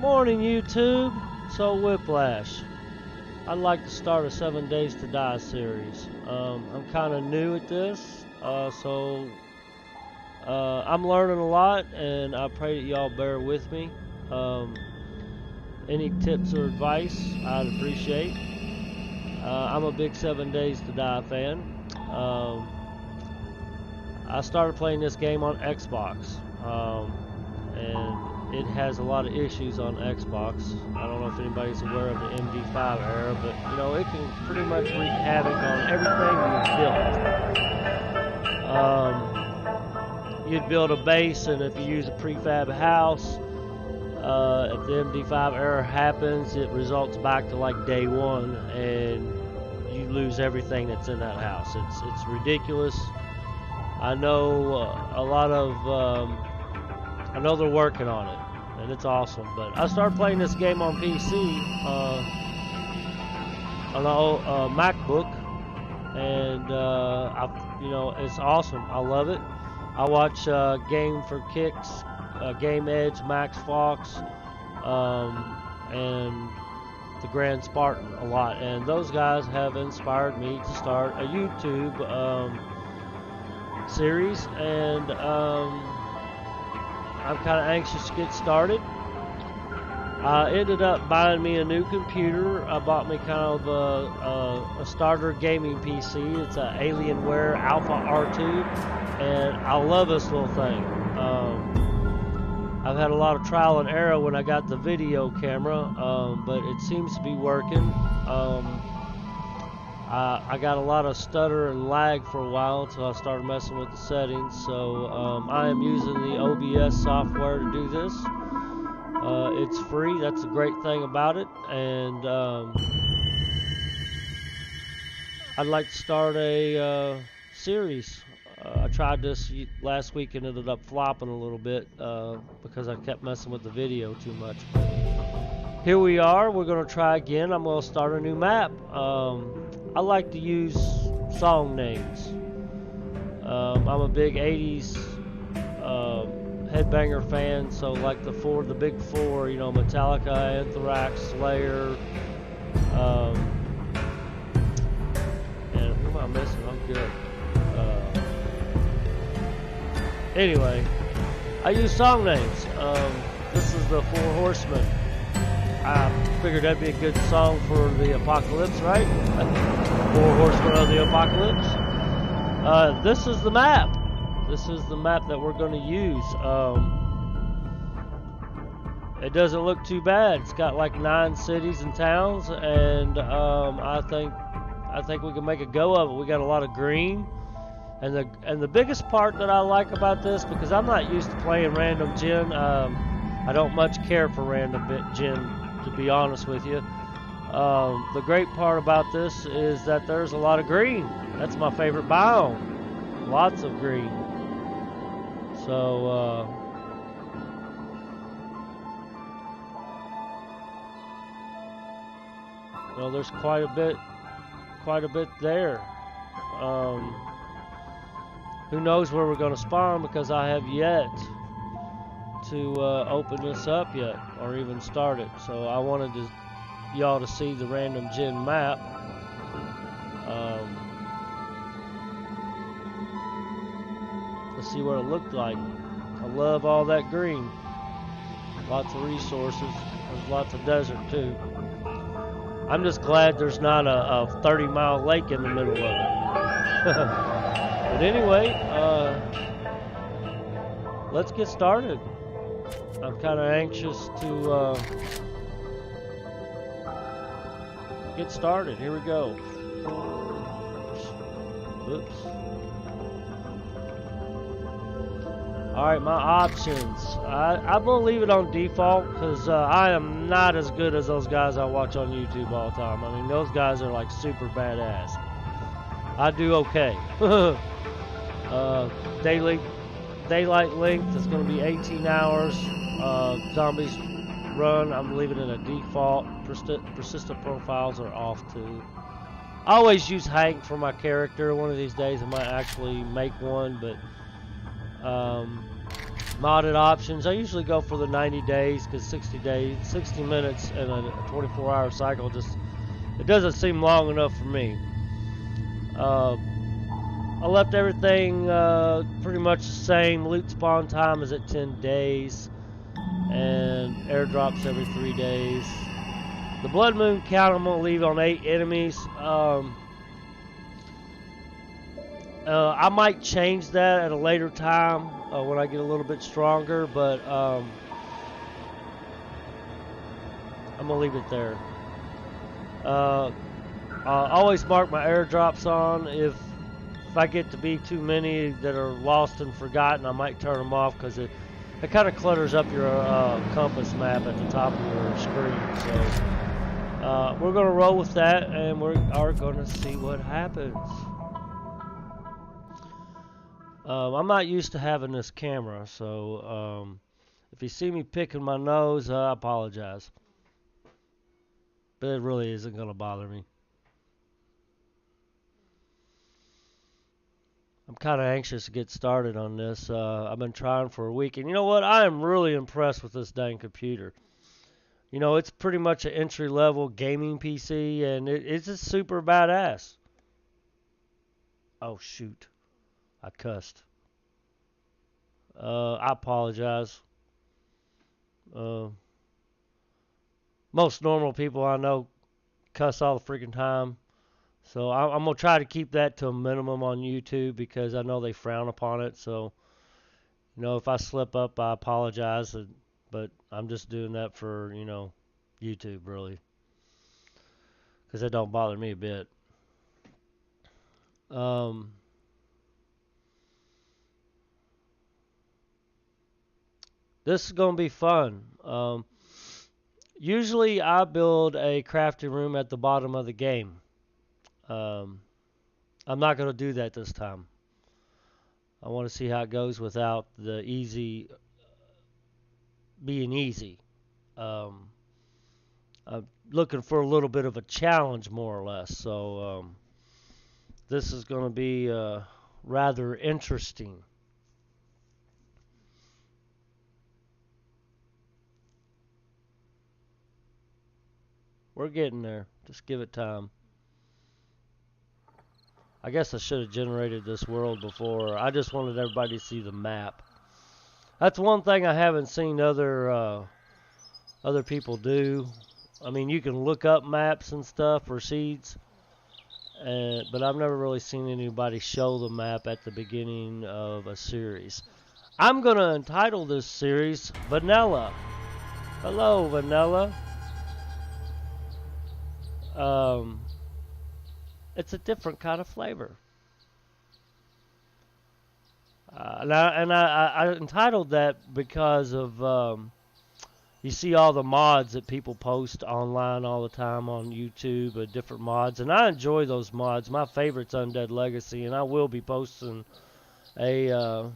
Morning, YouTube. So Whiplash. I'd like to start a 7 Days to Die series. I'm kind of new at this, so I'm learning a lot, and I pray that y'all bear with me. Any tips or advice, I'd appreciate. I'm a big 7 Days to Die fan. I started playing this game on Xbox, and it has a lot of issues on Xbox. I don't know if anybody's aware of the MD5 era, but you know, it can pretty much wreak havoc on everything you've built. You'd build a base, and if you use a prefab house, if the MD5 error happens, it results back to like day one, and you lose everything that's in that house. It's ridiculous. I know a lot of I know they're working on it, and it's awesome. But I started playing this game on PC, on a MacBook, and you know, it's awesome. I love it. I watch Game for Kicks, Game Edge, Max Fox, and the Grand Spartan a lot, and those guys have inspired me to start a YouTube series, and I'm kind of anxious to get started. I ended up buying me a new computer. I bought me kind of a starter gaming PC. It's an Alienware Alpha R2, and I love this little thing. I've had a lot of trial and error when I got the video camera, but it seems to be working. I got a lot of stutter and lag for a while until I started messing with the settings, so I am using the OBS software to do this. It's free, that's the great thing about it, and I'd like to start a series. I tried this last week and ended up flopping a little bit because I kept messing with the video too much. Here we are, we're going to try again. I'm going to start a new map. I like to use song names. I'm a big 80s headbanger fan, so like the big four, you know, Metallica, Anthrax, Slayer, and who am I missing? I'm good. Anyway, I use song names. This is the Four Horsemen. I figured that'd be a good song for the apocalypse, right? Four Horsemen of the Apocalypse. This is the map. This is the map that we're going to use. It doesn't look too bad. It's got like 9 cities and towns, and I think we can make a go of it. We got a lot of green, and the biggest part that I like about this, because I'm not used to playing random gen. I don't much care for random gen, to be honest with you. The great part about this is that there's a lot of green. That's my favorite biome. Lots of green. So, you know, there's quite a bit there. Who knows where we're going to spawn, because I have yet to open this up yet, or even start it. So I wanted y'all to see the random gen map. To see what it looked like. I love all that green. Lots of resources. There's lots of desert too. I'm just glad there's not a 30-mile lake in the middle of it. But anyway, let's get started. I'm kind of anxious to get started. Here we go. Oops. Alright, my options. I'm going to leave it on default, because I am not as good as those guys I watch on YouTube all the time. I mean, those guys are like super badass. I do okay. Daylight length is going to be 18 hours. Zombies run, I'm leaving it at default. Persistent profiles are off too. I always use Hank for my character. One of these days I might actually make one, but Modded options. I usually go for the 90 days because 60 minutes in a 24-hour cycle it doesn't seem long enough for me. I left everything pretty much the same. Loot spawn time is at 10 days, and airdrops every 3 days. The blood moon count I'm gonna leave on 8 enemies. I might change that at a later time when I get a little bit stronger, but I'm gonna leave it there. I always mark my airdrops on. If I get to be too many that are lost and forgotten, I might turn them off because it kind of clutters up your compass map at the top of your screen. So we're gonna roll with that, and we are gonna see what happens. I'm not used to having this camera, so if you see me picking my nose, I apologize. But it really isn't going to bother me. I'm kind of anxious to get started on this. I've been trying for a week, and you know what? I am really impressed with this dang computer. You know, it's pretty much an entry-level gaming PC, and it's just super badass. Oh, shoot. I cussed. I apologize. Most normal people I know cuss all the freaking time. So I'm going to try to keep that to a minimum on YouTube because I know they frown upon it. So, you know, if I slip up, I apologize. But I'm just doing that for, you know, YouTube, really. Because it don't bother me a bit. This is going to be fun. Usually I build a crafting room at the bottom of the game. I'm not going to do that this time. I want to see how it goes without the easy being easy. I'm looking for a little bit of a challenge, more or less. So this is going to be rather interesting. We're getting there. Just give it time. I guess I should have generated this world before. I just wanted everybody to see the map. That's one thing I haven't seen other people do. I mean, you can look up maps and stuff for seeds, but I've never really seen anybody show the map at the beginning of a series. I'm going to entitle this series Vanilla. Hello, Vanilla. It's a different kind of flavor. And I entitled that because of, you see all the mods that people post online all the time on YouTube, different mods, and I enjoy those mods. My favorite's Undead Legacy, and I will be posting a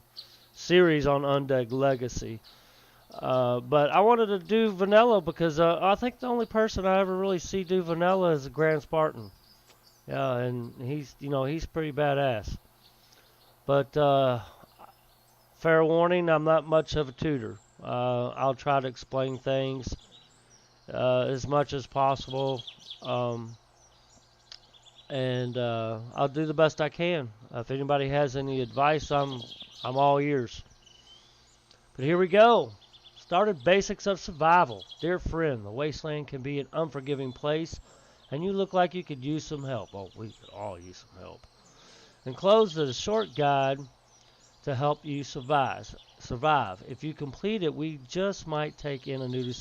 series on Undead Legacy. But I wanted to do Vanilla because I think the only person I ever really see do Vanilla is Grand Spartan. Yeah, and he's pretty badass. But fair warning, I'm not much of a tutor. I'll try to explain things as much as possible, and I'll do the best I can. If anybody has any advice, I'm all ears. But here we go. Started basics of survival. Dear friend, the wasteland can be an unforgiving place, and you look like you could use some help. Oh, we could all use some help. Enclosed is a short guide to help you survive. If you complete it, we just might take in a new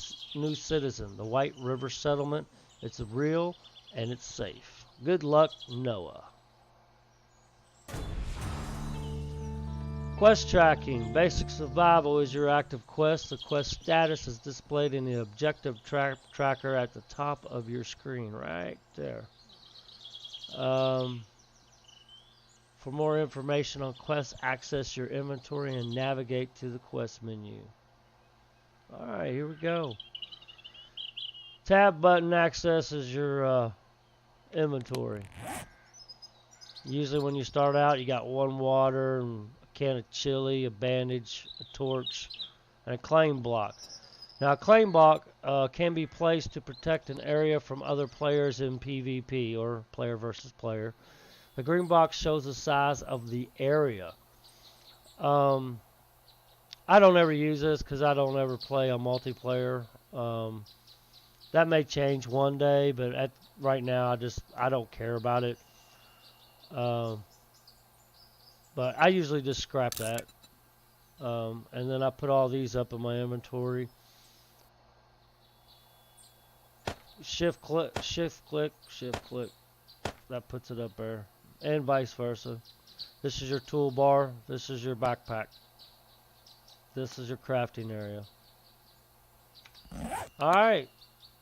citizen. The White River Settlement. It's real and it's safe. Good luck, Noah. Quest tracking. Basic survival is your active quest. The quest status is displayed in the objective tracker at the top of your screen, right there. For more information on quests, access your inventory and navigate to the quest menu. Alright, here we go. Tab button accesses your inventory. Usually when you start out, you got 1 water and a can of chili, a bandage, a torch, and a claim block. Now, a claim block can be placed to protect an area from other players in PvP, or player versus player. The green box shows the size of the area. I don't ever use this because I don't ever play a multiplayer. That may change one day, but right now I don't care about it. But I usually just scrap that. And then I put all these up in my inventory. Shift click. That puts it up there. And vice versa. This is your toolbar. This is your backpack. This is your crafting area. Alright.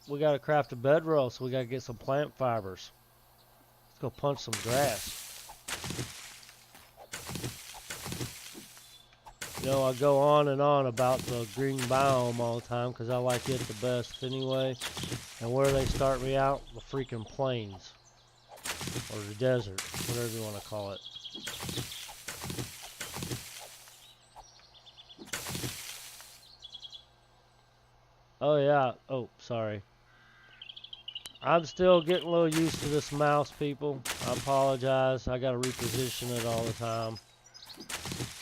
We got to craft a bedroll, so we got to get some plant fibers. Let's go punch some grass. You know, I go on and on about the green biome all the time because I like it the best anyway. And where they start me out? The freaking plains. Or the desert, whatever you want to call it. Oh yeah, oh, sorry. I'm still getting a little used to this mouse, people. I apologize, I gotta reposition it all the time.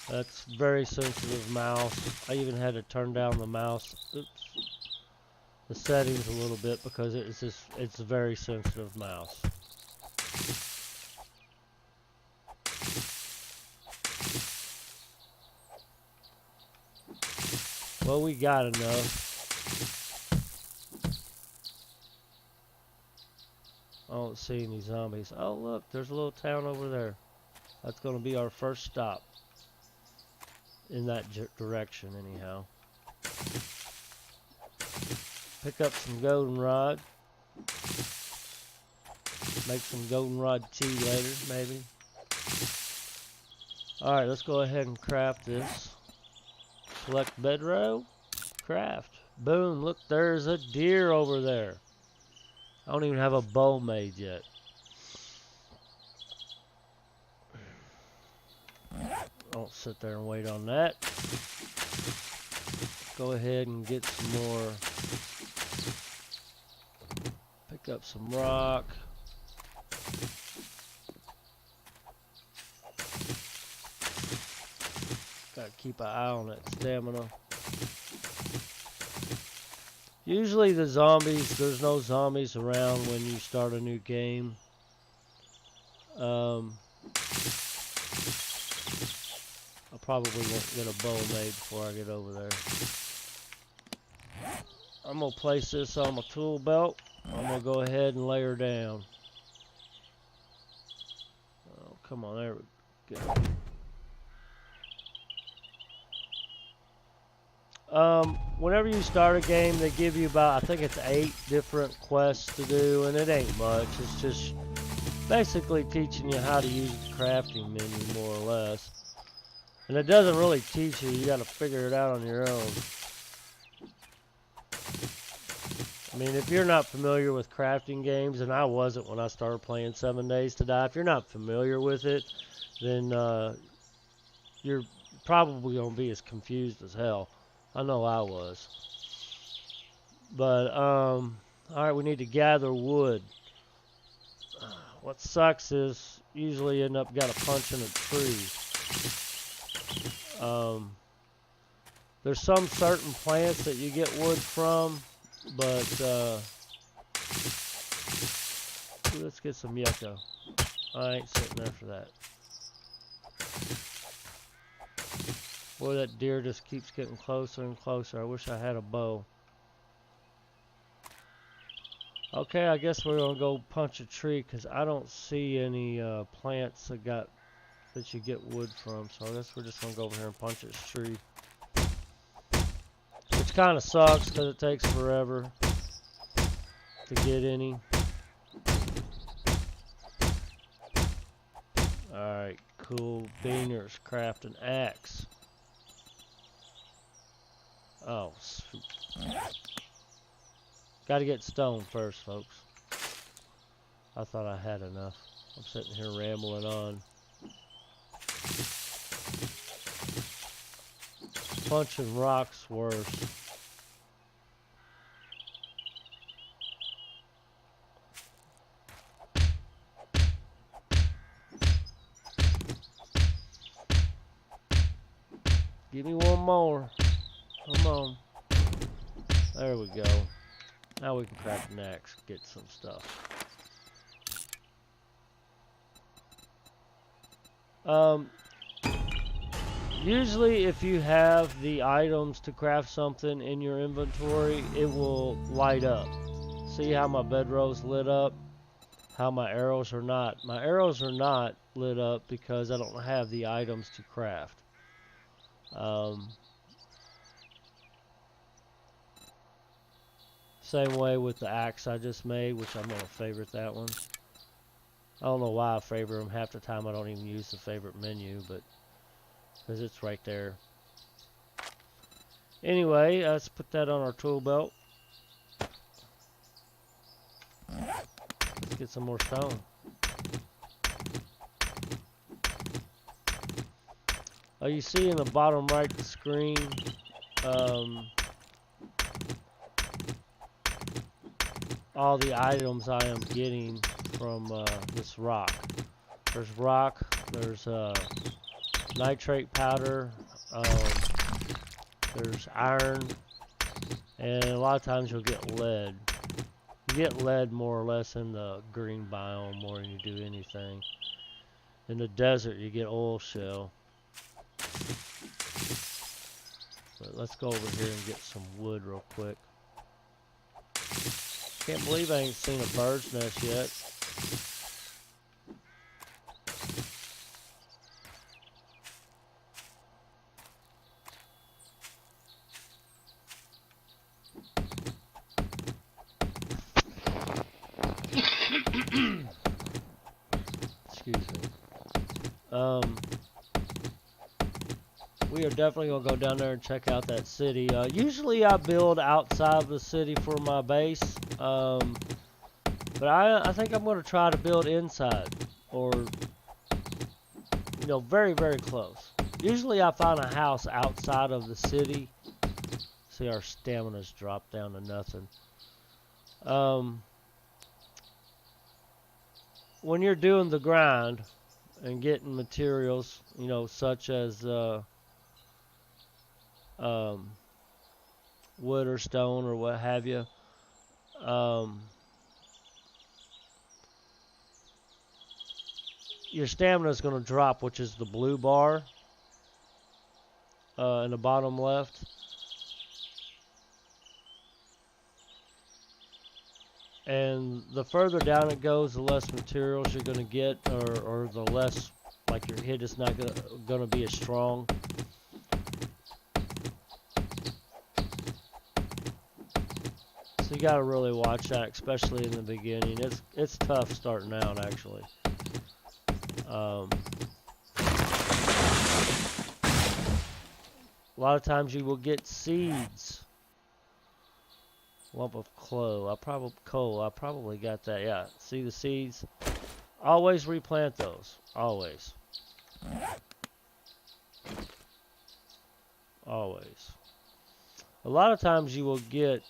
That's very sensitive mouse. I even had to turn down the mouse, the settings a little bit because it's a very sensitive mouse. Well, we got enough. I don't see any zombies. Oh, look, there's a little town over there. That's going to be our first stop in that direction, anyhow. Pick up some goldenrod. Make some goldenrod tea later, maybe. Alright, let's go ahead and craft this. Select bedroll. Craft. Boom, look, there's a deer over there. I don't even have a bow made yet. Don't sit there and wait on that. Go ahead and get some more. Pick up some rock. Gotta keep an eye on that stamina. Usually the zombies, there's no zombies around when you start a new game. I probably won't get a bow made before I get over there. I'm going to place this on my tool belt. I'm going to go ahead and lay her down. Oh, come on, there we go. Whenever you start a game, they give you about, I think it's 8 different quests to do, and it ain't much. It's just basically teaching you how to use the crafting menu, more or less. And it doesn't really teach you, you gotta figure it out on your own. I mean, if you're not familiar with crafting games, and I wasn't when I started playing 7 Days to Die, if you're not familiar with it, then you're probably gonna be as confused as hell. I know I was. But, alright, we need to gather wood. What sucks is, usually end up gotta punch in a tree. There's some certain plants that you get wood from, but, let's get some yucca. I ain't sitting there for that. Boy, that deer just keeps getting closer and closer. I wish I had a bow. Okay, I guess we're gonna go punch a tree because I don't see any plants that you get wood from. So I guess we're just gonna go over here and punch this tree. Which kind of sucks because it takes forever to get any. Alright, cool beaners. Craft an axe. Oh, shoot. Gotta get stone first, folks. I thought I had enough. I'm sitting here rambling on. punching rocks worse. Give me one more. Come on. There we go. Now we can craft an axe, get some stuff. Usually if you have the items to craft something in your inventory, it will light up. See how my bedrolls lit up? How my arrows are not. My arrows are not lit up because I don't have the items to craft. Same way with the axe I just made, which I'm going to favorite that one. I don't know why I favorite them. Half the time I don't even use the favorite menu, but because it's right there. Anyway, let's put that on our tool belt. Let's get some more stone. You see in the bottom right of the screen, all the items I am getting from this rock. There's rock, there's nitrate powder, there's iron, and a lot of times you'll get lead. You get lead more or less in the green biome more than you do anything. In the desert you get oil shell. But let's go over here and get some wood real quick. Can't believe I ain't seen a bird's nest yet. Excuse me. We are definitely going to go down there and check out that city. Usually I build outside of the city for my base. But I think I'm going to try to build inside. Or, you know, very, very close. Usually I find a house outside of the city. See, our stamina's dropped down to nothing. When you're doing the grind and getting materials, you know, such as wood or stone or what have you, your stamina is going to drop, which is the blue bar in the bottom left. And the further down it goes, the less materials you're going to get, or the less, like, your hit is not going to be as strong. So you got to really watch that, especially in the beginning. It's tough starting out, actually. A lot of times you will get seeds. Lump of coal. I probably got that. Yeah. See the seeds? Always replant those. Always. Always. A lot of times you will get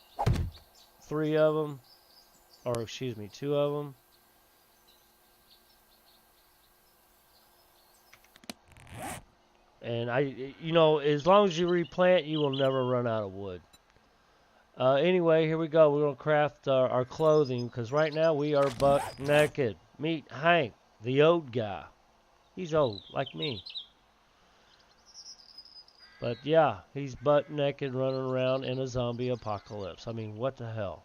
3 of them, or excuse me, 2 of them. And you know, as long as you replant, you will never run out of wood. Anyway, here we go. We're going to craft our clothing, because right now we are butt naked. Meet Hank, the old guy. He's old, like me. But yeah, he's butt naked running around in a zombie apocalypse. I mean, what the hell?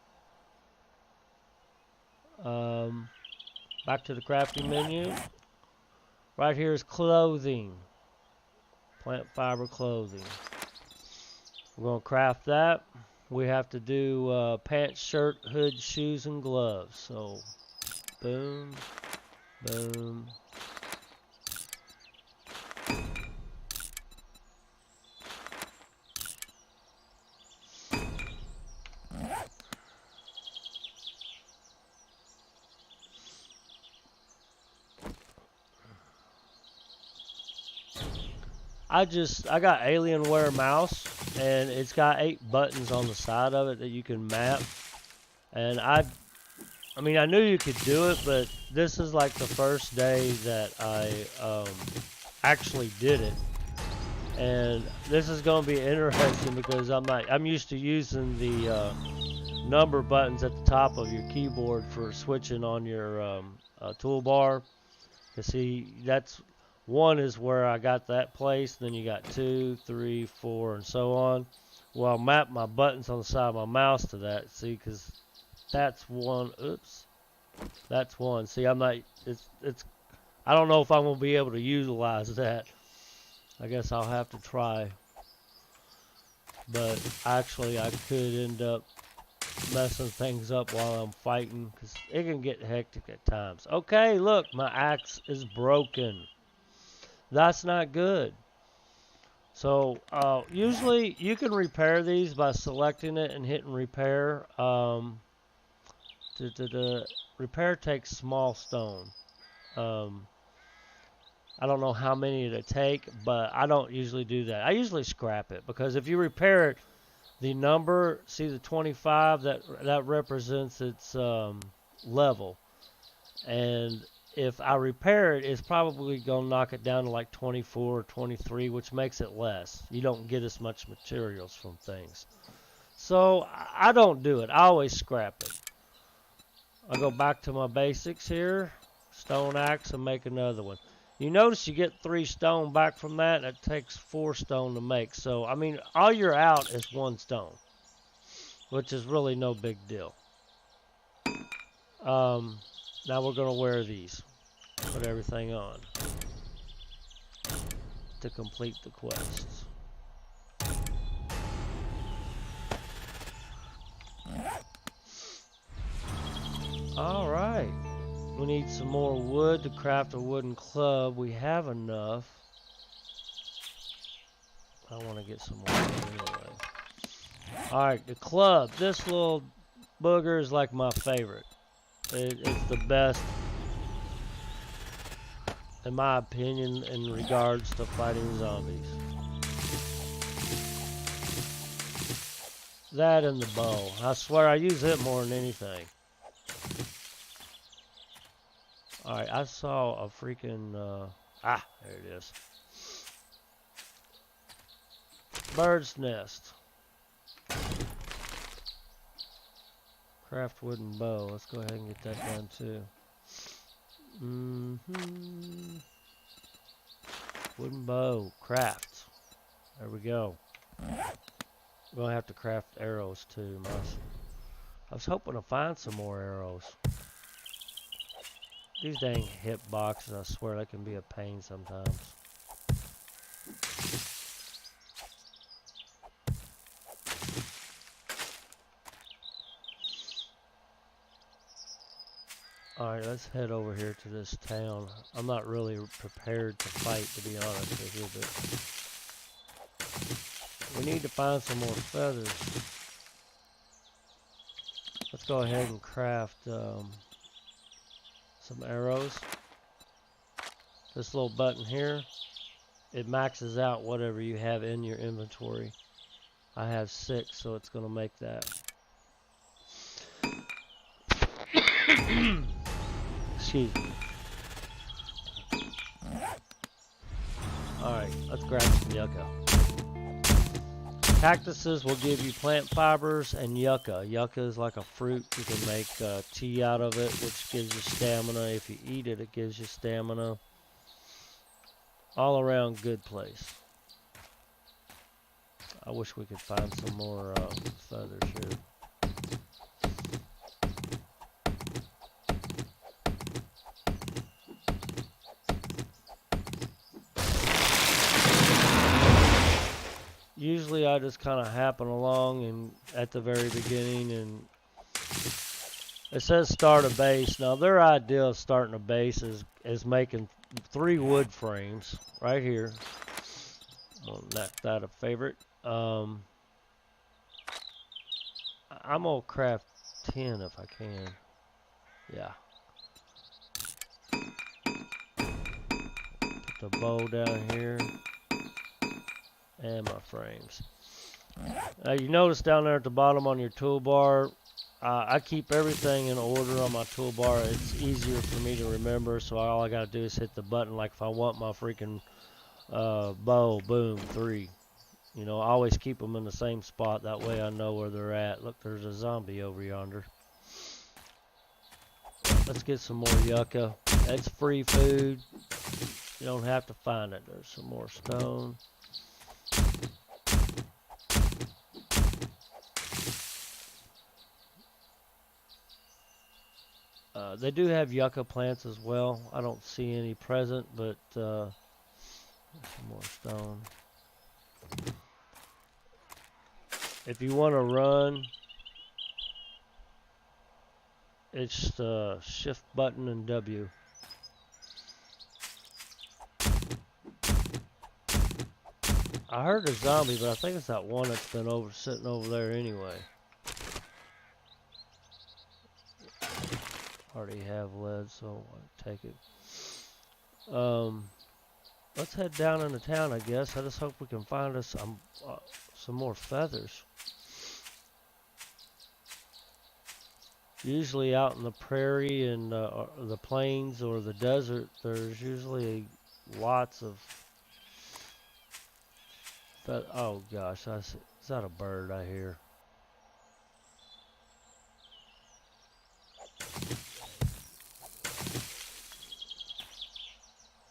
Back to the crafting menu. Right here is clothing. Plant fiber clothing. We're going to craft that. We have to do pants, shirt, hood, shoes, and gloves. So, boom, boom. I got Alienware mouse, and it's got 8 buttons on the side of it that you can map. And I mean, I knew you could do it, but this is like the first day that I actually did it. And this is going to be interesting because I'm used to using the number buttons at the top of your keyboard for switching on your toolbar. You see, that's one is where I got that placed. Then you got 2, 3, 4, and so on. Well, I'll map my buttons on the side of my mouse to that. See, because that's one. Oops, that's one. See, I'm not. It's. I don't know if I'm gonna be able to utilize that. I guess I'll have to try. But actually, I could end up messing things up while I'm fighting because it can get hectic at times. Okay, look, my axe is broken. That's not good. So usually you can repair these by selecting it and hitting repair. The repair takes small stone. I don't know how many to take, but I don't usually do that. I usually scrap it because if you repair it, the number, see the 25, that represents its level. And if I repair it, it's probably going to knock it down to like 24 or 23, which makes it less. You don't get as much materials from things. So I don't do it. I always scrap it. I'll go back to my basics here. Stone axe and make another one. You notice you get 3 stone back from that, and it takes 4 stone to make. So, I mean, all you're out is 1 stone, which is really no big deal. Now we're going to wear these. Put everything on to complete the quests. All right. We need some more wood to craft a wooden club. We have enough. I want to get some more anyway. Alright, the club. This little booger is like my favorite. It's the best, in my opinion, in regards to fighting zombies. That and the bow. I swear I use it more than anything. Alright, I saw a freaking, there it is. Bird's nest. Craft wooden bow. Let's go ahead and get that done too. Wooden bow. Craft. There we go. We're going to have to craft arrows too. I was hoping to find some more arrows. These dang hip boxes, I swear they can be a pain sometimes. Alright, let's head over here to this town. I'm not really prepared to fight, to be honest with you, but we need to find some more feathers. Let's go ahead and craft some arrows. This little button here, it maxes out whatever you have in your inventory. I have 6, so it's going to make that. Excuse me. Alright, let's grab some yucca. Cactuses will give you plant fibers and yucca. Yucca is like a fruit. You can make tea out of it, which gives you stamina. If you eat it, it gives you stamina. All around good place. I wish we could find some more feathers here. Usually I just kind of happen along and at the very beginning, and it says start a base. Now their idea of starting a base is making 3 wood frames right here. I'll knock that a favorite. I'm gonna craft 10 if I can. Yeah. Put the bow down here. and my frames. You notice down there at the bottom on your toolbar, I keep everything in order on my toolbar. It's easier for me to remember, so all I gotta do is hit the button. Like if I want my freaking bow, boom, 3. You know, I always keep them in the same spot. That way I know where they're at. Look, there's a zombie over yonder. Let's get some more yucca. That's free food. You don't have to find it. There's some more stone. They do have yucca plants as well. I don't see any present, but some more stone. If you want to run, it's the shift button and W. I heard a zombie, but I think it's that one that's been sitting over there anyway. Already have lead, so I'll take it. Let's head down into town, I guess. I just hope we can find us some more feathers. Usually out in the prairie and the plains or the desert, there's usually lots of... Oh gosh, is that a bird I hear?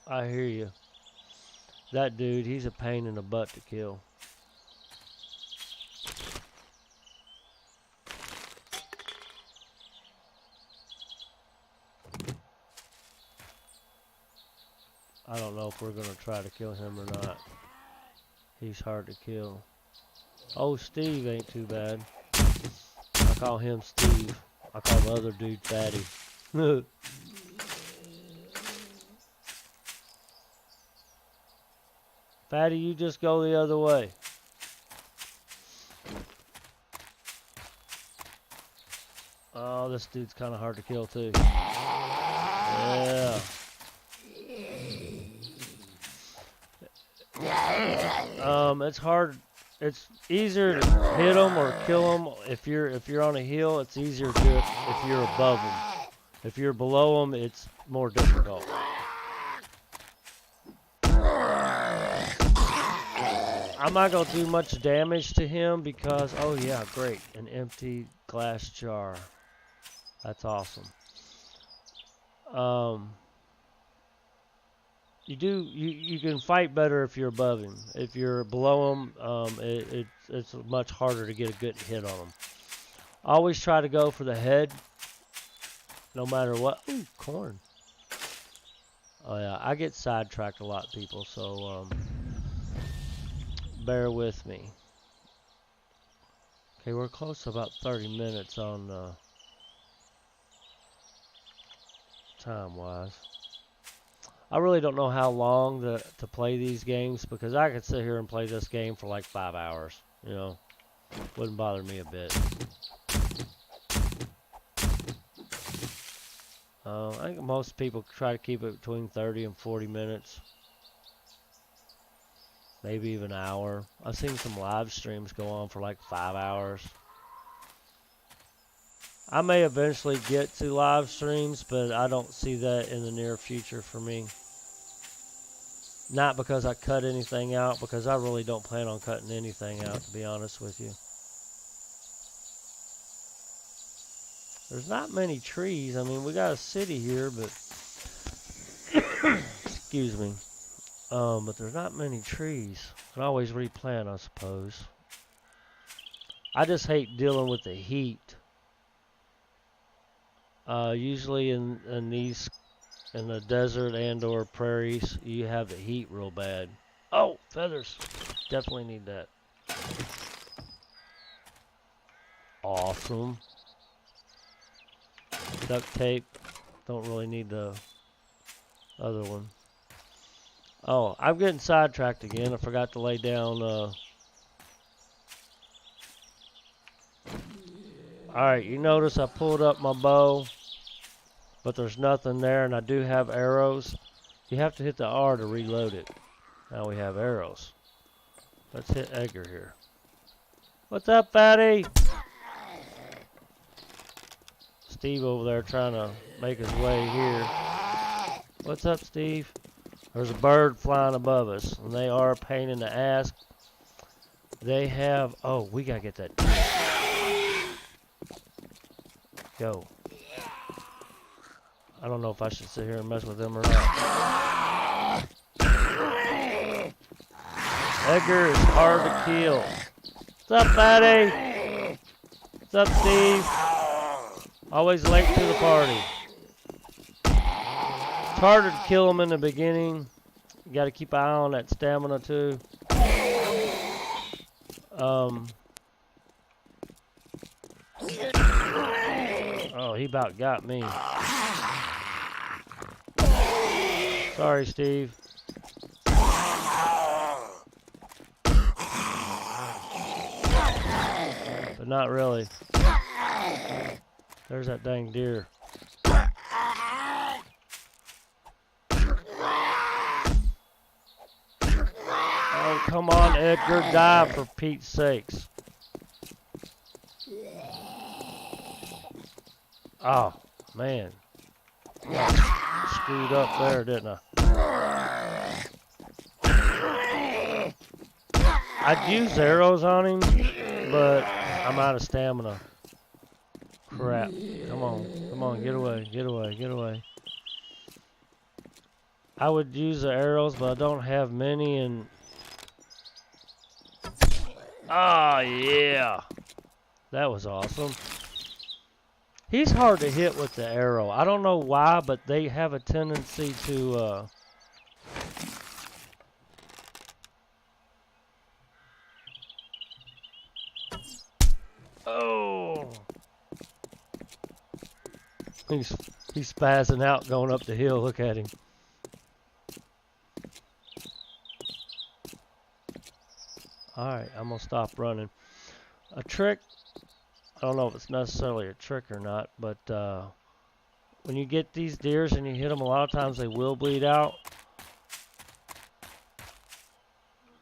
I hear you. That dude, he's a pain in the butt to kill. I don't know if we're going to try to kill him or not. He's hard to kill. Oh, Steve ain't too bad. I call him Steve. I call the other dude Fatty. Fatty, you just go the other way. Oh, this dude's kind of hard to kill too. Yeah. It's hard. It's easier to hit them or kill them if you're on a hill. It's easier to do it if you're above them. If you're below them, it's more difficult. I'm not gonna do much damage to him because, oh yeah, great, an empty glass jar. That's awesome. You can fight better if you're above him. If you're below him, it's much harder to get a good hit on him. Always try to go for the head, no matter what. Ooh, corn. Oh yeah, I get sidetracked a lot, people. So bear with me. Okay, we're close to about 30 minutes on time-wise. I really don't know how long to play these games because I could sit here and play this game for like 5 hours. You know, wouldn't bother me a bit. I think most people try to keep it between 30 and 40 minutes. Maybe even an hour. I've seen some live streams go on for like 5 hours. I may eventually get to live streams, but I don't see that in the near future for me. Not because I cut anything out, because I really don't plan on cutting anything out, to be honest with you. There's not many trees. I mean, we got a city here, but... excuse me. But there's not many trees. Can always replant, I suppose. I just hate dealing with the heat. Usually in the desert and or prairies, you have the heat real bad. Oh, feathers. Definitely need that. Awesome. Duct tape. Don't really need the other one. Oh, I'm getting sidetracked again. I forgot to lay down. Alright, you notice I pulled up my bow, but there's nothing there, and I do have arrows. You have to hit the R to reload it. Now we have arrows. Let's hit Edgar here. What's up, fatty? Steve over there trying to make his way here. What's up, Steve? There's a bird flying above us, and they are a pain in the ass. They have... Oh, we gotta get that deer. Go. I don't know if I should sit here and mess with them or not. Edgar is hard to kill. What's up, fatty? What's up, Steve? Always late to the party. It's harder to kill them in the beginning. You got to keep an eye on that stamina too. Oh, he about got me. Sorry, Steve. But not really. There's that dang deer. Oh, come on, Edgar, die for Pete's sakes. Oh, man. Screwed up there, didn't I? I'd use arrows on him, but I'm out of stamina. Crap. Come on, get away, get away, get away. I would use the arrows, but I don't have many, and... Ah, yeah. That was awesome. He's hard to hit with the arrow. I don't know why, but they have a tendency to, Oh! He's spazzing out going up the hill. Look at him. Alright, I'm going to stop running. A trick, I don't know if it's necessarily a trick or not, but when you get these deers and you hit them, a lot of times they will bleed out.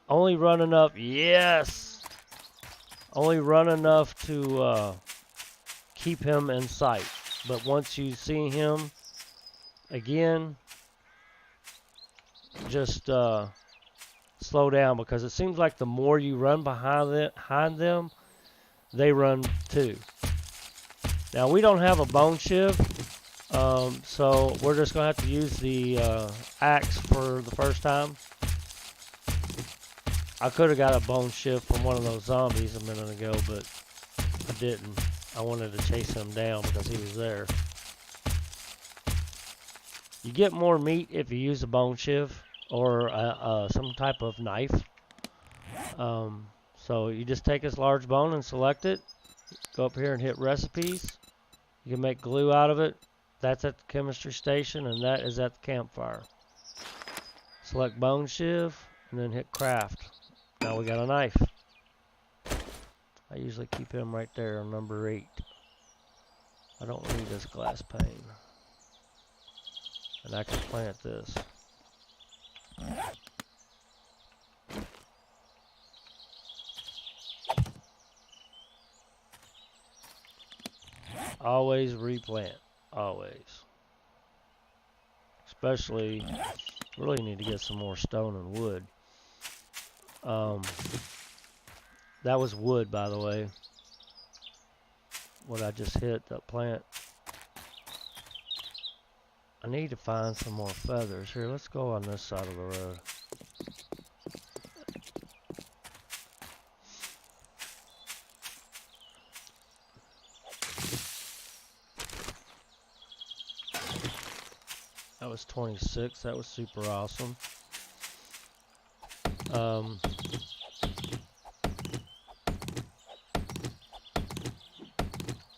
Only run enough, yes! Only run enough to keep him in sight. But once you see him again, just slow down, because it seems like the more you run behind them, they run too. Now we don't have a bone shiv, so we're just gonna have to use the axe for the first time. I could have got a bone shiv from one of those zombies a minute ago, but I didn't. I wanted to chase him down because he was there. You get more meat if you use a bone shiv or some type of knife. So you just take this large bone and select it. Go up here and hit recipes. You can make glue out of it. That's at the chemistry station, and that is at the campfire. Select bone shiv and then hit craft. Now we got a knife. I usually keep him right there on number 8. I don't need this glass pane. And I can plant this. Always replant. Always. Especially, really need to get some more stone and wood. That was wood, by the way. What I just hit, that plant. I need to find some more feathers. Here, let's go on this side of the road. That was 26. That was super awesome.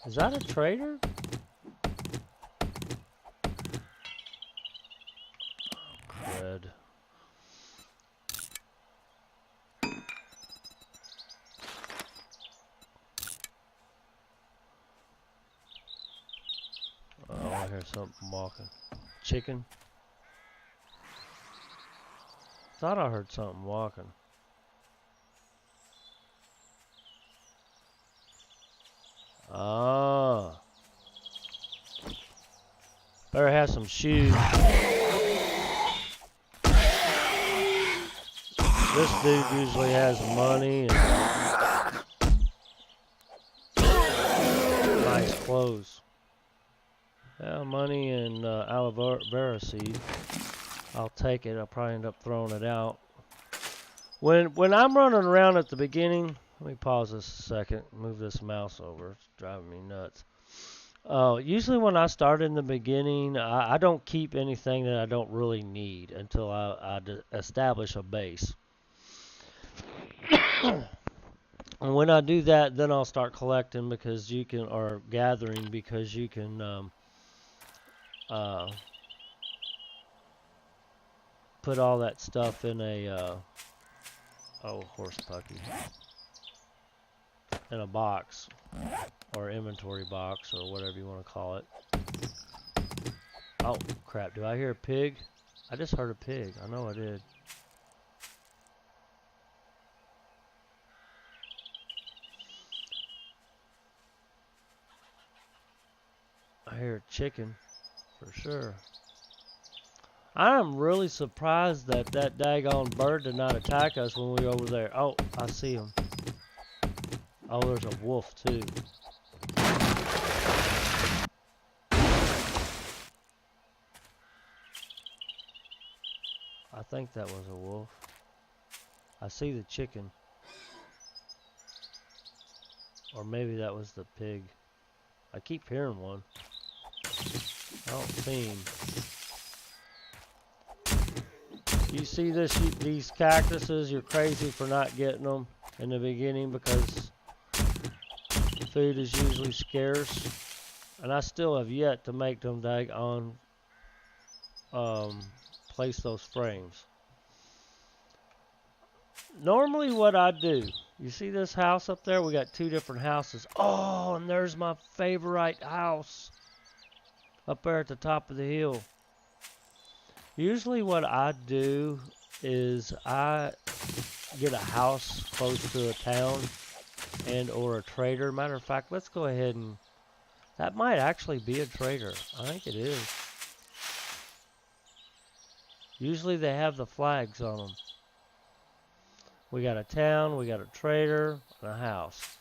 Is that a trader? Oh, crud. Oh, I hear something walking. Chicken? Thought I heard something walking. Ah. Better have some shoes. This dude usually has money and nice clothes. Yeah, money and aloe vera seed. I'll take it. I'll probably end up throwing it out. When I'm running around at the beginning, let me pause this a second. Move this mouse over. It's driving me nuts. Usually when I start in the beginning, I don't keep anything that I don't really need until I establish a base. And when I do that, then I'll start collecting because you can, or gathering because you can put all that stuff in a, oh, horse puppy, in a box or inventory box or whatever you want to call it. Oh, crap. Do I hear a pig? I just heard a pig. I know I did. I hear a chicken, for sure. I'm really surprised that that daggone bird did not attack us when we were over there. Oh, I see him. Oh, there's a wolf, too. I think that was a wolf. I see the chicken. Or maybe that was the pig. I keep hearing one. I don't see him. You see these cactuses, you're crazy for not getting them in the beginning because food is usually scarce. And I still have yet to make them daggone place those frames. Normally what I do, you see this house up there? We got two different houses. Oh, and there's my favorite house up there at the top of the hill. Usually what I do is I get a house close to a town and or a trader. Matter of fact, let's go ahead and, that might actually be a trader. I think it is. Usually they have the flags on them. We got a town, we got a trader, and a house.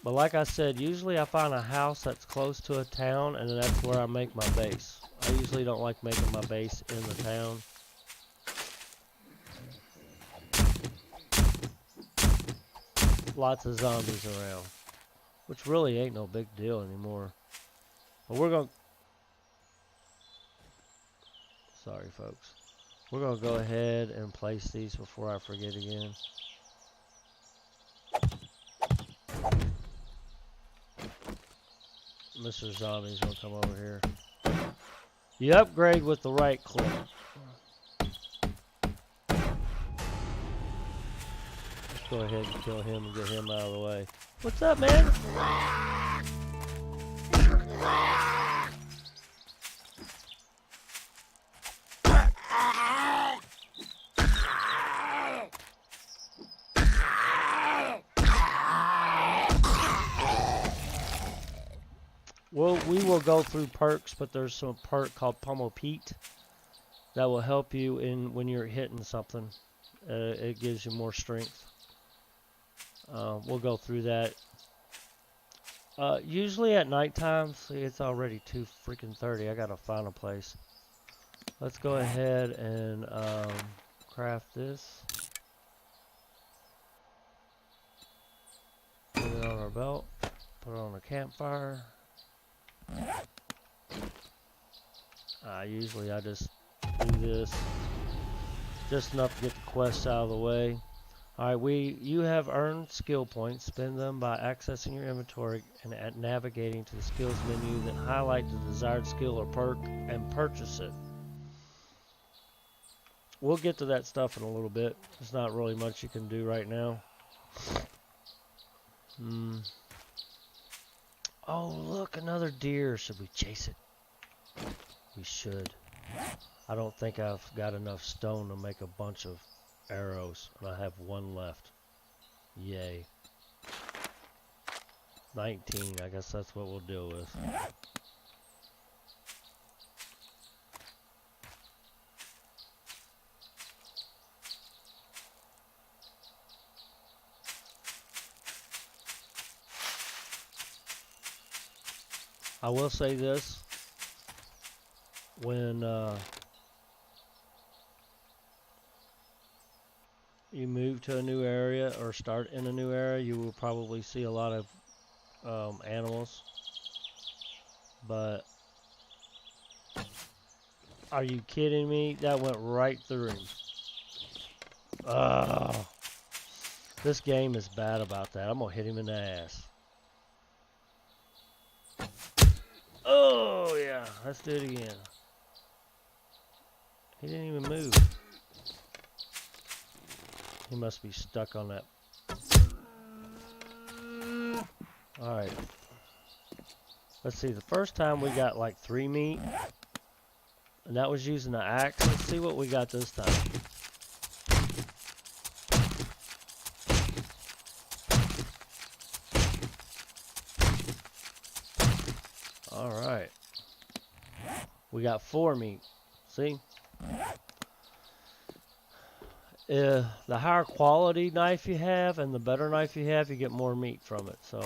But like I said, usually I find a house that's close to a town, and that's where I make my base. I usually don't like making my base in the town. Lots of zombies around, which really ain't no big deal anymore. But we're going to... Sorry, folks. We're going to go ahead and place these before I forget again. Mr. Zombie's going to come over here. You upgrade with the right click. Let's go ahead and kill him and get him out of the way. What's up, man? Well, we will go through perks, but there's some perk called Pummel Pete that will help you in when you're hitting something. It gives you more strength. We'll go through that. Usually at nighttime, see, it's already 2:30. I gotta find a place. Let's go ahead and craft this. Put it on our belt. Put it on a campfire. Usually I just do this just enough to get the quest out of the way. Alright, you have earned skill points. Spend them by accessing your inventory and navigating to the skills menu, then highlight the desired skill or perk and purchase it. We'll get to that stuff in a little bit. There's not really much you can do right now. Oh, look, another deer. Should we chase it? We should. I don't think I've got enough stone to make a bunch of arrows, and I have one left. Yay. 19, I guess that's what we'll deal with. I will say this, when you move to a new area or start in a new area, you will probably see a lot of animals. But are you kidding me? That went right through him. Oh, this game is bad about that. I'm gonna hit him in the ass. Oh yeah, let's do it again. He didn't even move. He must be stuck on that. Alright. Let's see, the first time we got like 3 meat. And that was using the axe. Let's see what we got this time. Alright. We got 4 meat. See? The higher quality knife you have and the better knife you have, you get more meat from it. So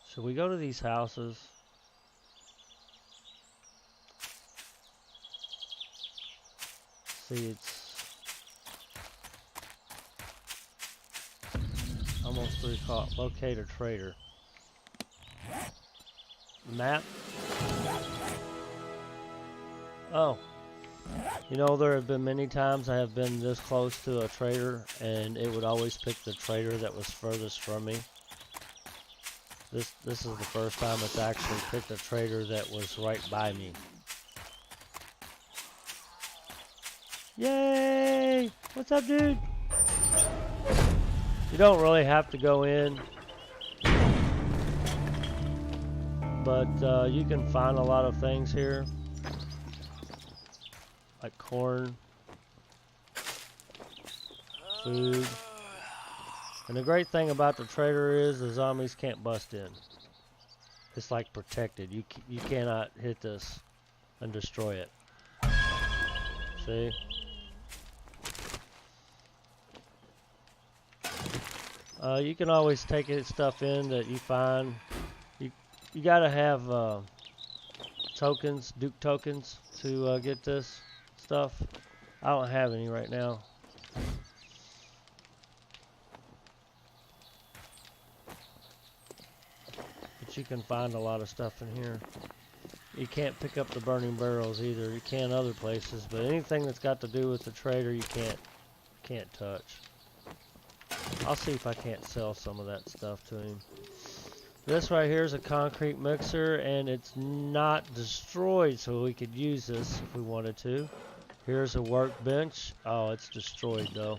should we go to these houses? See, it's almost 3 o'clock. Locate a trader. Map. Oh, you know, there have been many times I have been this close to a trader and it would always pick the trader that was furthest from me. This is the first time it's actually picked a trader that was right by me. Yay! What's up, dude? You don't really have to go in, but you can find a lot of things here. Like corn, food, and the great thing about the trader is the zombies can't bust in. It's like protected. You cannot hit this and destroy it. See? You can always take stuff in that you find. You gotta have tokens, Duke tokens, to get this stuff. I don't have any right now. But you can find a lot of stuff in here. You can't pick up the burning barrels either. You can other places, but anything that's got to do with the trader you can't touch. I'll see if I can't sell some of that stuff to him. This right here is a concrete mixer and it's not destroyed, so we could use this if we wanted to. Here's a workbench. Oh, it's destroyed though.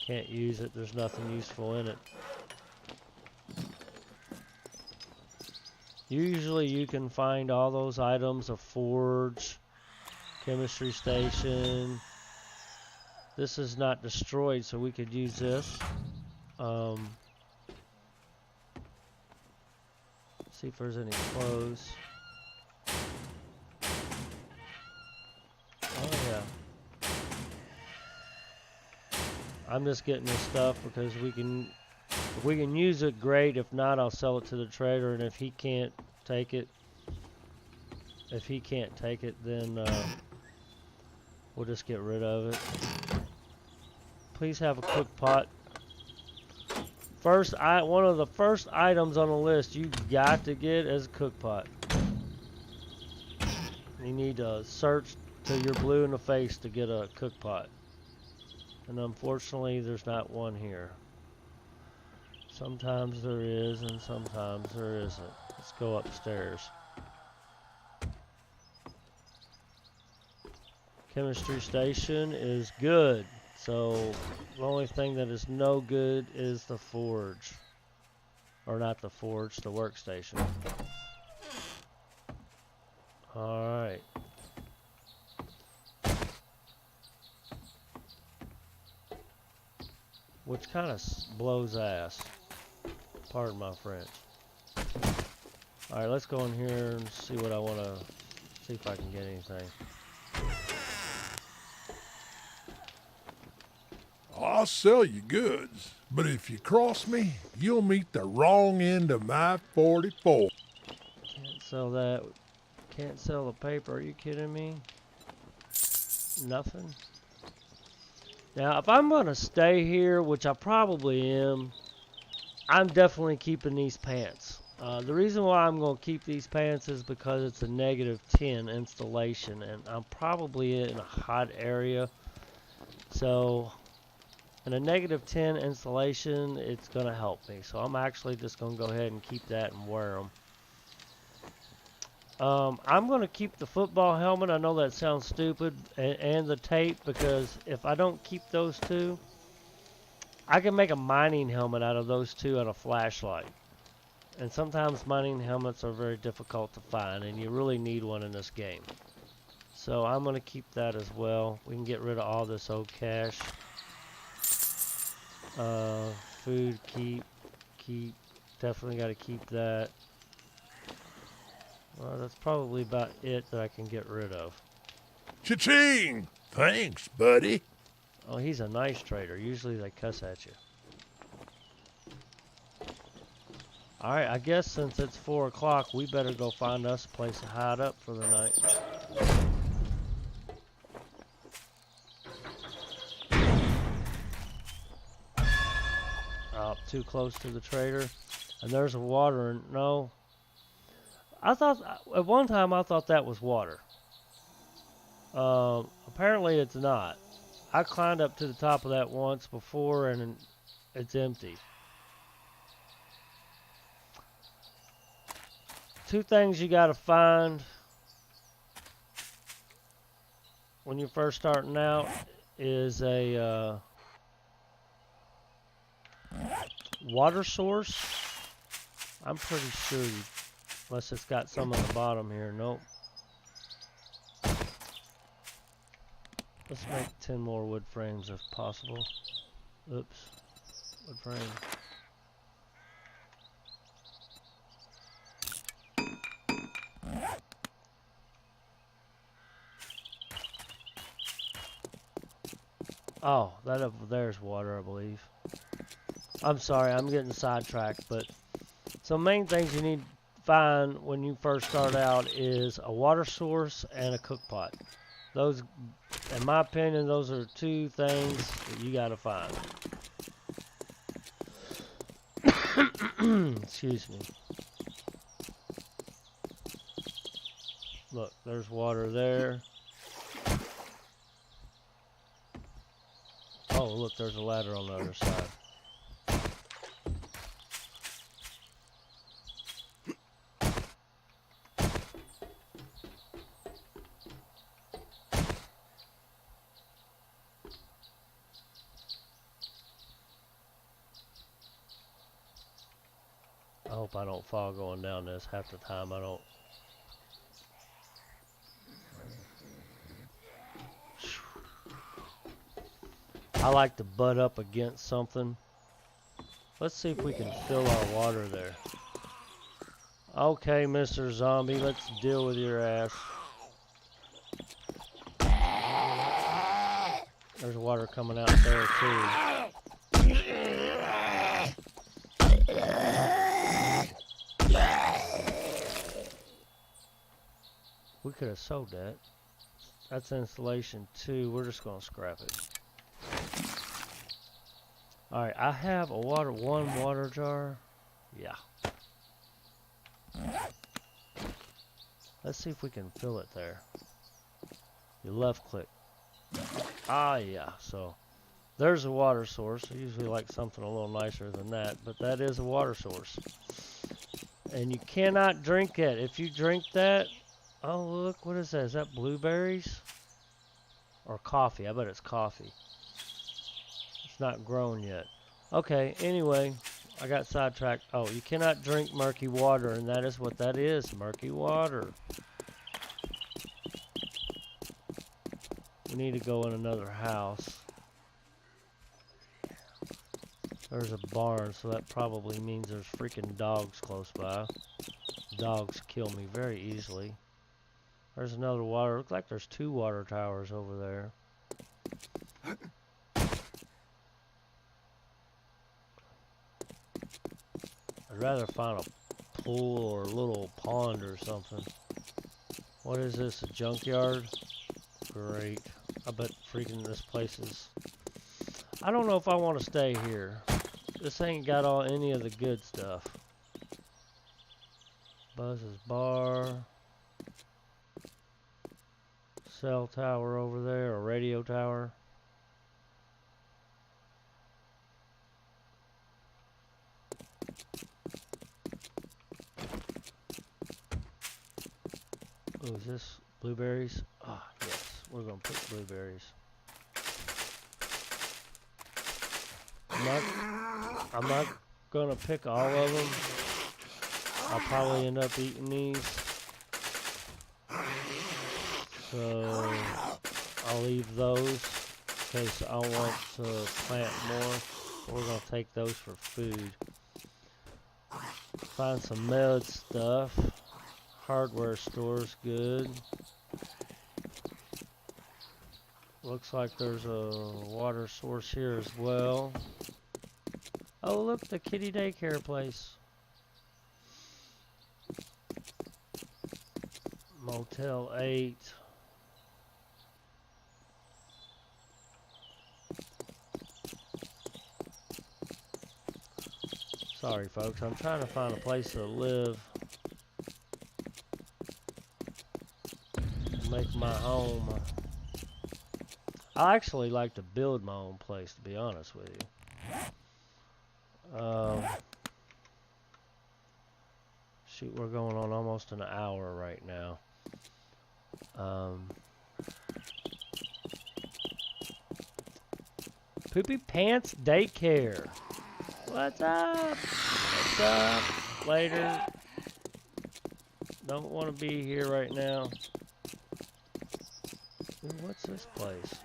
Can't use it. There's nothing useful in it. Usually you can find all those items, a forge, chemistry station. This is not destroyed, so we could use this. See if there's any clothes. Oh yeah. I'm just getting this stuff because if we can use it, great. If not, I'll sell it to the trader, and if he can't take it, then we'll just get rid of it. Please have a cook pot. One of the first items on the list you got to get is a cook pot. You need to search till you're blue in the face to get a cook pot. And unfortunately, there's not one here. Sometimes there is, and sometimes there isn't. Let's go upstairs. Chemistry station is good. So the only thing that is no good is the forge. Or not the forge, the workstation. Alright. which kind of blows ass. Pardon my French. Alright, let's go in here and see what I want to, see if I can get anything. I'll sell you goods, but if you cross me, you'll meet the wrong end of my 44. Can't sell that. Can't sell the paper. Are you kidding me? Nothing. Now, if I'm going to stay here, which I probably am, I'm definitely keeping these pants. The reason why I'm going to keep these pants is because it's a -10 installation, and I'm probably in a hot area. So, in a -10 installation, it's going to help me. So, I'm actually just going to go ahead and keep that and wear them. I'm going to keep the football helmet. I know that sounds stupid, and the tape, because if I don't keep those two, I can make a mining helmet out of those two and a flashlight. And sometimes mining helmets are very difficult to find, and you really need one in this game. So I'm going to keep that as well. We can get rid of all this old cash. Food, keep. Definitely got to keep that. Well, that's probably about it that I can get rid of. Cha-ching! Thanks, buddy. Oh, he's a nice trader. Usually they cuss at you. Alright, I guess since it's 4 o'clock, we better go find us a place to hide up for the night. Too close to the trader. And there's a water. No. I thought, at one time, I thought that was water. Apparently it's not. I climbed up to the top of that once before, and it's empty. Two things you gotta find when you're first starting out is a water source. I'm pretty sure unless it's got some on the bottom here. Nope. Let's make 10 more wood frames if possible. Oops. Wood frame. Oh, that over there's water, I believe. I'm sorry, I'm getting sidetracked, but some main things you need to find when you first start out is a water source and a cook pot. Those, in my opinion, those are two things that you gotta find. Excuse me. Look, there's water there. Oh, look, there's a ladder on the other side. I hope I don't fall going down this. Half the time I don't. I like to butt up against something. Let's see if we can fill our water there. Okay, Mr. Zombie, let's deal with your ass. There's water coming out there too. We could have sold that. That's installation 2. We're just gonna scrap it. Alright, I have one water jar. Yeah. Let's see if we can fill it there. You left click. Ah, yeah. So, there's a water source. I usually like something a little nicer than that, but that is a water source. And you cannot drink it. If you drink that, oh look, what is that? Is that blueberries? Or coffee? I bet it's coffee. It's not grown yet. Okay, anyway, I got sidetracked. Oh, you cannot drink murky water, and that is what that is, murky water. We need to go in another house. There's a barn, so that probably means there's freaking dogs close by. Dogs kill me very easily. There's another water. Looks like there's 2 water towers over there. I'd rather find a pool or a little pond or something. What is this, a junkyard? Great. I bet freaking this place is... I don't know if I want to stay here. This ain't got any of the good stuff. Buzz's bar. Cell tower over there, a radio tower. Oh, is this blueberries? Ah, yes, we're gonna pick blueberries. I'm not gonna pick all of them. I'll probably end up eating these. So I'll leave those in case I want to plant more. We're gonna take those for food. Find some med stuff. Hardware store's good. Looks like there's a water source here as well. Oh, look, the kitty daycare place. Motel 8. Sorry, folks, I'm trying to find a place to live. Make my home. I actually like to build my own place, to be honest with you. Shoot, we're going on almost an hour right now. Poopy Pants Daycare. What's up? What's up? Later. Don't want to be here right now. Ooh, what's this place?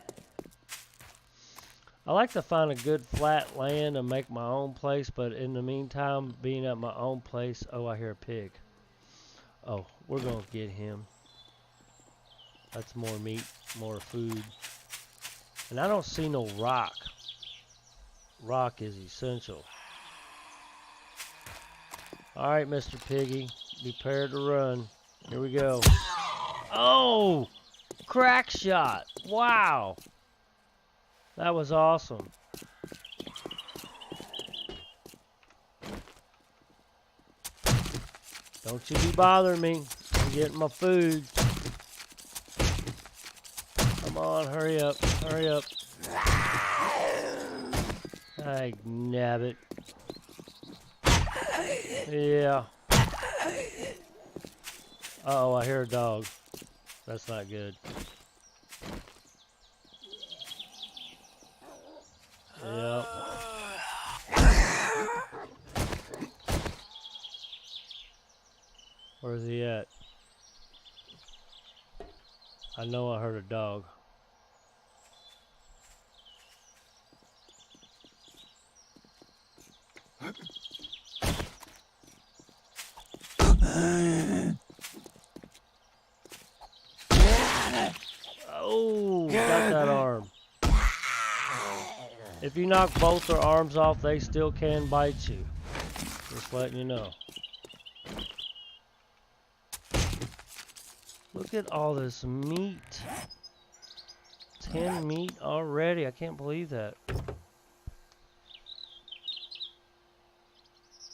I like to find a good flat land and make my own place, but in the meantime, being at my own place... Oh, I hear a pig. Oh, we're going to get him. That's more meat, more food. And I don't see no rock. Rock is essential. Alright, Mr. Piggy. Be prepared to run. Here we go. Oh! Crack shot! Wow! That was awesome. Don't you be bothering me. I'm getting my food. Come on, hurry up. Hurry up. Ay, nabbit. Yeah. Uh-oh, I hear a dog. That's not good. Yep. Where's he at? I know I heard a dog. Oh, got that arm. If you knock both their arms off, they still can bite you. Just letting you know. Look at all this meat. 10 meat already. I can't believe that.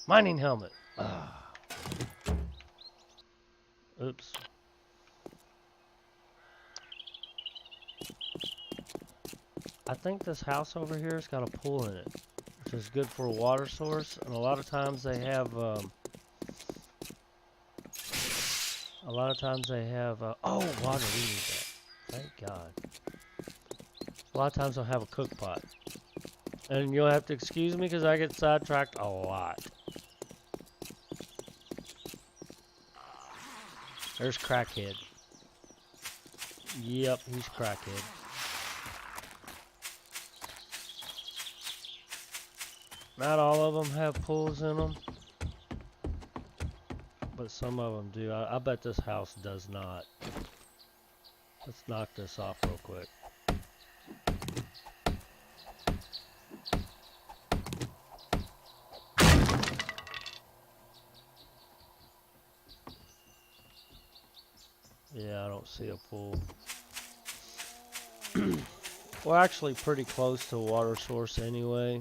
Mining helmet. Oops. I think this house over here has got a pool in it, which is good for a water source. And a lot of times they have, oh, water. We need that. Thank God. A lot of times they'll have a cook pot. And you'll have to excuse me because I get sidetracked a lot. There's Crackhead. Yep, he's Crackhead. Not all of them have pools in them, but some of them do. I bet this house does not. Let's knock this off real quick. Yeah, I don't see a pool. We're actually pretty close to a water source anyway.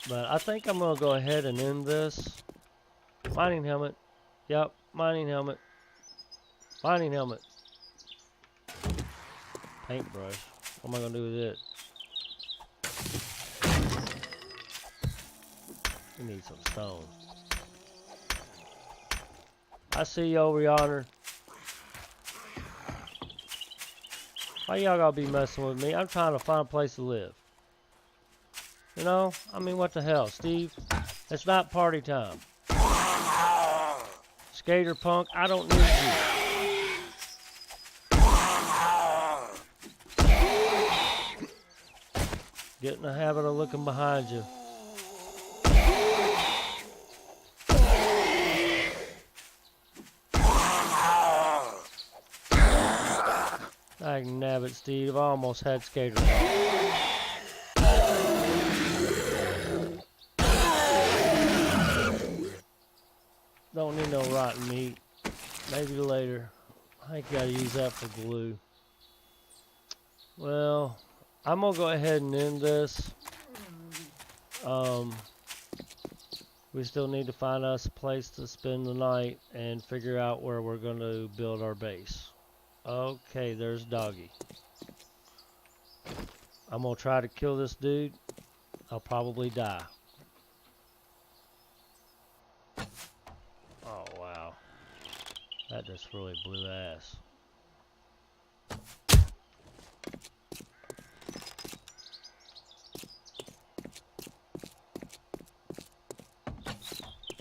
But I think I'm going to go ahead and end this. Mining helmet. Yep, mining helmet. Mining helmet. Paintbrush. What am I going to do with it? We need some stone. I see you over yonder. Why y'all gotta be messing with me? I'm trying to find a place to live. You know? I mean, what the hell, Steve? It's not party time. Skater punk, I don't need you. Get in the habit of looking behind you. I can nab it, Steve. I almost had skater punk. Don't need no rotten meat. Maybe later. I think you gotta use that for glue. Well, I'm gonna go ahead and end this. We still need to find us a place to spend the night and figure out where we're gonna build our base. Okay, there's Doggy. I'm gonna try to kill this dude. I'll probably die. Oh, wow. That just really blew ass.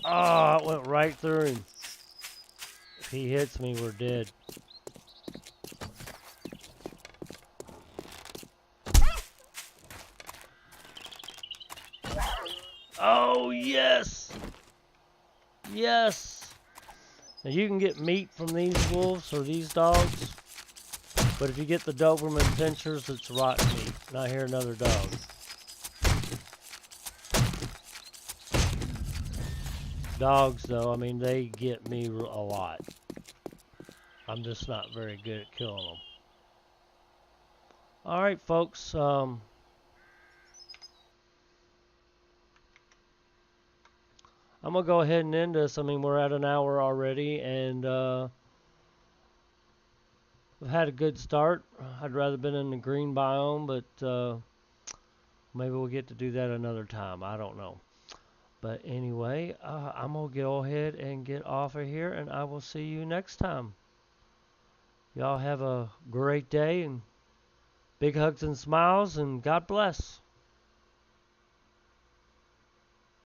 Oh, it went right through him. If he hits me, we're dead. Oh, yes! Yes! Now you can get meat from these wolves or these dogs, but if you get the Doberman pinchers, it's rotten meat. And I hear another dog. Dogs, though, I mean, they get me a lot. I'm just not very good at killing them. Alright, folks. I'm going to go ahead and end this. I mean, we're at an hour already, and we've had a good start. I'd rather been in the green biome, but maybe we'll get to do that another time. I don't know. But anyway, I'm going to go ahead and get off of here, and I will see you next time. Y'all have a great day, and big hugs and smiles, and God bless.